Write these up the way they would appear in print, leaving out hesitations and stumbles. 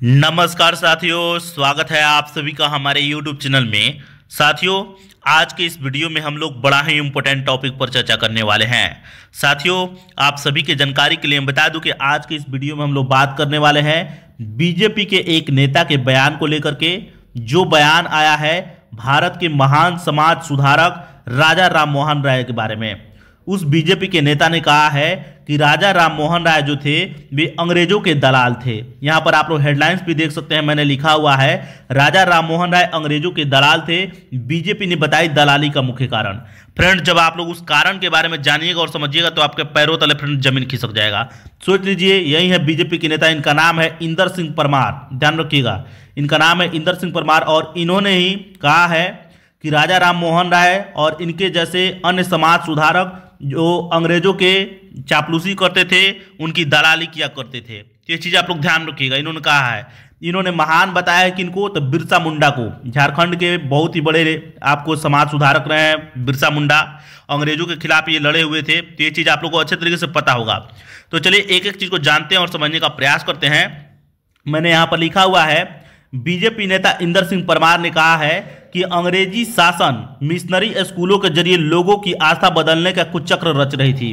नमस्कार साथियों, स्वागत है आप सभी का हमारे YouTube चैनल में। साथियों, आज के इस वीडियो में हम लोग बड़ा ही इम्पोर्टेंट टॉपिक पर चर्चा करने वाले हैं। साथियों, आप सभी के जानकारी के लिए मैं बता दूं कि आज के इस वीडियो में हम लोग बात करने वाले हैं बीजेपी के एक नेता के बयान को लेकर के। जो बयान आया है भारत के महान समाज सुधारक राजा राम मोहन राय के बारे में। उस बीजेपी के नेता ने कहा है कि राजा राम मोहन राय जो थे वे अंग्रेजों के दलाल थे। यहां पर आप लोग हेडलाइंस भी देख सकते हैं, मैंने लिखा हुआ है राजा राम मोहन राय अंग्रेजों के दलाल थे, बीजेपी ने बताई दलाली का मुख्य कारण। फ्रेंड, जब आप लोग उस कारण के बारे में जानिएगा और समझिएगा तो आपके पैरों तले फ्रेंड जमीन खिसक जाएगा। सोच लीजिए, यही है बीजेपी के नेता, इनका नाम है इंदर सिंह परमार। ध्यान रखिएगा, इनका नाम है इंदर सिंह परमार और इन्होंने ही कहा है कि राजा राम मोहन राय और इनके जैसे अन्य समाज सुधारक जो अंग्रेजों के चापलूसी करते थे उनकी दलाली किया करते थे। ये चीज़ आप लोग ध्यान रखिएगा। इन्होंने कहा है, इन्होंने महान बताया है किनको, तो बिरसा मुंडा को। झारखंड के बहुत ही बड़े आपको समाज सुधारक रहे हैं बिरसा मुंडा, अंग्रेजों के खिलाफ ये लड़े हुए थे। तो ये चीज़ आप लोग को अच्छे तरीके से पता होगा। तो चलिए एक एक चीज़ को जानते हैं और समझने का प्रयास करते हैं। मैंने यहाँ पर लिखा हुआ है, बीजेपी नेता इंदर सिंह परमार ने कहा है कि अंग्रेजी शासन मिशनरी स्कूलों के जरिए लोगों की आस्था बदलने का कुछ चक्र रच रही थी।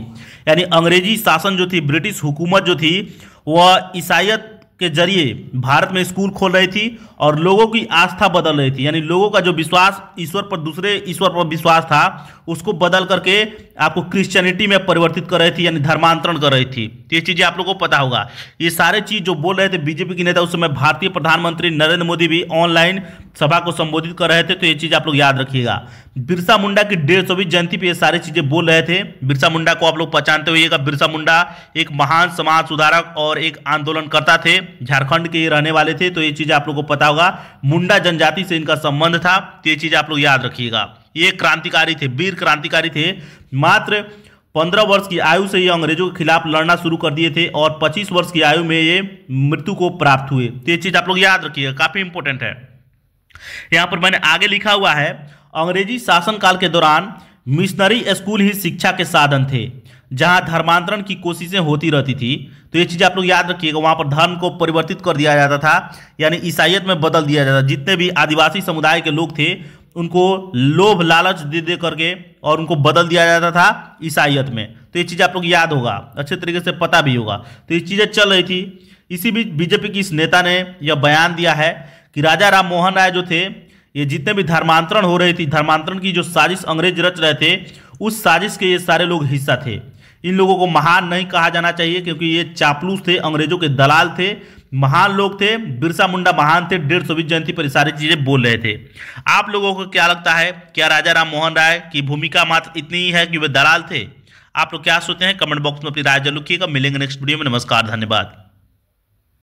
यानी अंग्रेजी शासन जो थी, ब्रिटिश हुकूमत जो थी, वह ईसाईयत के जरिए भारत में स्कूल खोल रही थी और लोगों की आस्था बदल रही थी। यानी लोगों का जो विश्वास ईश्वर पर, दूसरे ईश्वर पर विश्वास था, उसको बदल करके आपको क्रिश्चियनिटी में परिवर्तित कर रही थी, यानी धर्मांतरण कर रही थी। तो ये चीज़ें आप लोगों को पता होगा। ये सारे चीज़ जो बोल रहे थे बीजेपी के नेता, उस समय भारतीय प्रधानमंत्री नरेंद्र मोदी भी ऑनलाइन सभा को संबोधित कर रहे थे। तो ये चीज़ आप लोग याद रखिएगा। बिरसा मुंडा की 150वीं जयंती पे ये सारी चीज़ें बोल रहे थे। बिरसा मुंडा को आप लोग पहचानते होइएगा। बिरसा मुंडा एक महान समाज सुधारक और एक आंदोलनकर्ता थे, झारखंड के रहने वाले थे। तो ये चीज़ आप लोग को पता होगा। मुंडा जनजाति से इनका संबंध था। तो ये चीज़ आप लोग याद रखिएगा। ये क्रांतिकारी थे, वीर क्रांतिकारी थे। मात्र 15 वर्ष की आयु से ये अंग्रेजों के खिलाफ लड़ना शुरू कर दिए थे और 25 वर्ष की आयु में ये मृत्यु को प्राप्त हुए। तो ये चीज़ आप लोग याद रखिएगा, काफ़ी इंपॉर्टेंट है। यहाँ पर मैंने आगे लिखा हुआ है, अंग्रेजी शासनकाल के दौरान मिशनरी स्कूल ही शिक्षा के साधन थे, जहां धर्मांतरण की कोशिशें होती रहती थी। तो ये चीज़ आप लोग याद रखिएगा। वहां पर धर्म को परिवर्तित कर दिया जाता था, यानी ईसाईयत में बदल दिया जाता था। जितने भी आदिवासी समुदाय के लोग थे उनको लोभ लालच दे दे करके और उनको बदल दिया जाता था ईसाईयत में। तो ये चीज़ आप लोग याद होगा, अच्छे तरीके से पता भी होगा। तो ये चीज़ें चल रही थी। इसी बीच बीजेपी की इस नेता ने यह बयान दिया है कि राजा राम मोहन राय जो थे, ये जितने भी धर्मांतरण हो रही थी, धर्मांतरण की जो साजिश अंग्रेज रच रहे थे, उस साजिश के ये सारे लोग हिस्सा थे। इन लोगों को महान नहीं कहा जाना चाहिए क्योंकि ये चापलूस थे, अंग्रेजों के दलाल थे। महान लोग थे, बिरसा मुंडा महान थे। 150वीं जयंती पर सारी चीजें बोल रहे थे। आप लोगों को क्या लगता है, क्या राजा राम मोहन राय की भूमिका मात्र इतनी ही है कि वे दलाल थे? आप लोग क्या सोचते हैं? कमेंट बॉक्स में अपनी राय जरूर लिखिएगा। मिलेंगे नेक्स्ट वीडियो में। नमस्कार, धन्यवाद।